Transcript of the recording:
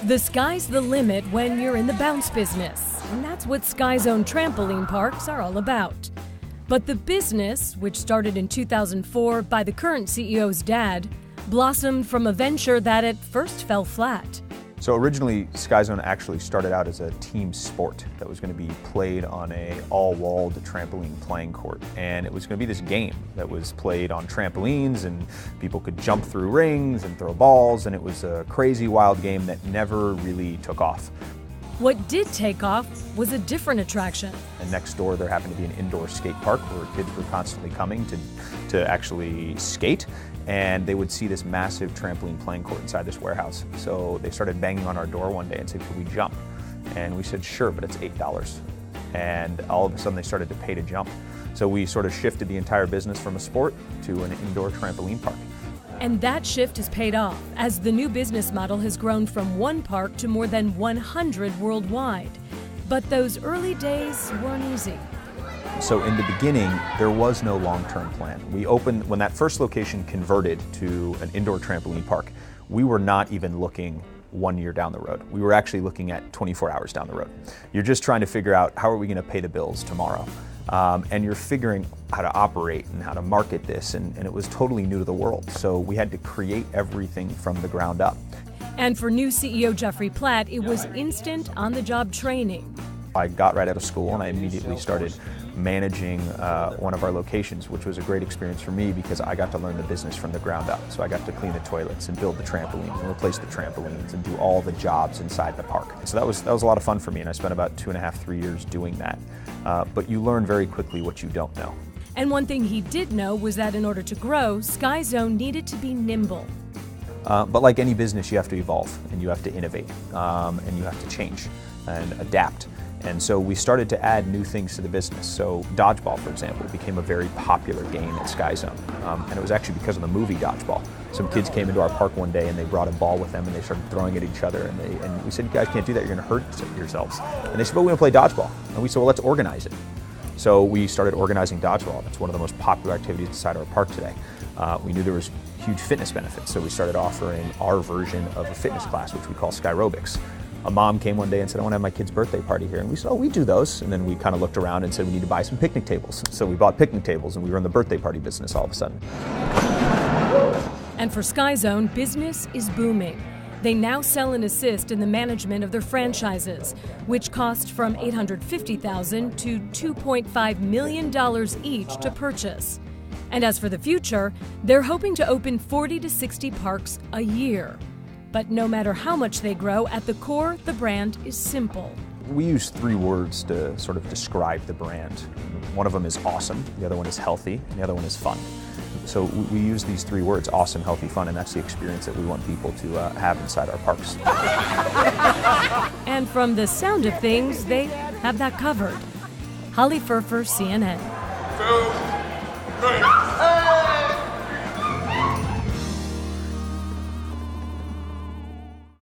The sky's the limit when you're in the bounce business, and that's what Sky Zone trampoline parks are all about. But the business, which started in 2004 by the current CEO's dad, blossomed from a venture that at first fell flat. So originally, Sky Zone actually started out as a team sport that was going to be played on a all-walled trampoline playing court. And it was going to be this game that was played on trampolines, and people could jump through rings and throw balls, and it was a crazy, wild game that never really took off. What did take off was a different attraction. And next door, there happened to be an indoor skate park where kids were constantly coming to actually skate. And they would see this massive trampoline playing court inside this warehouse. So they started banging on our door one day and said, "Could we jump?" And we said, "Sure, but it's $8. And all of a sudden they started to pay to jump. So we sort of shifted the entire business from a sport to an indoor trampoline park. And that shift has paid off, as the new business model has grown from one park to more than 100 worldwide. But those early days weren't easy. So in the beginning, there was no long-term plan. We opened, when that first location converted to an indoor trampoline park, we were not even looking 1 year down the road. We were actually looking at 24 hours down the road. You're just trying to figure out, how are we going to pay the bills tomorrow? And you're figuring how to operate and how to market this, and it was totally new to the world. So we had to create everything from the ground up. And for new CEO Jeffrey Platt, it was instant on-the-job training. I got right out of school and I immediately started managing one of our locations, which was a great experience for me because I got to learn the business from the ground up. So I got to clean the toilets and build the trampolines and replace the trampolines and do all the jobs inside the park. So that was a lot of fun for me, and I spent about 2.5, 3 years doing that. But you learn very quickly what you don't know. And one thing he did know was that in order to grow, Sky Zone needed to be nimble. But like any business, you have to evolve and you have to innovate and you have to change and adapt. And so we started to add new things to the business. So dodgeball, for example, became a very popular game at Sky Zone. And it was actually because of the movie Dodgeball. Some kids came into our park one day and they brought a ball with them and they started throwing at each other. And we said, "You guys can't do that, you're gonna hurt yourselves." And they said, "But we want to play dodgeball." And we said, "Well, let's organize it." So we started organizing dodgeball. That's one of the most popular activities inside our park today. We knew there was huge fitness benefits, so we started offering our version of a fitness class, which we call Skyrobics. A mom came one day and said, "I want to have my kid's birthday party here." And we said, "Oh, we do those." And then we kind of looked around and said, "We need to buy some picnic tables." So we bought picnic tables and we were in the birthday party business all of a sudden. And for Sky Zone, business is booming. They now sell and assist in the management of their franchises, which cost from $850,000 to $2.5 million each to purchase. And as for the future, they're hoping to open 40 to 60 parks a year. But no matter how much they grow, at the core, the brand is simple. We use 3 words to sort of describe the brand. One of them is awesome, the other one is healthy, and the other one is fun. So we use these 3 words, awesome, healthy, fun, and that's the experience that we want people to have inside our parks. And from the sound of things, they have that covered. Holly Furfer, CNN. 2, 3.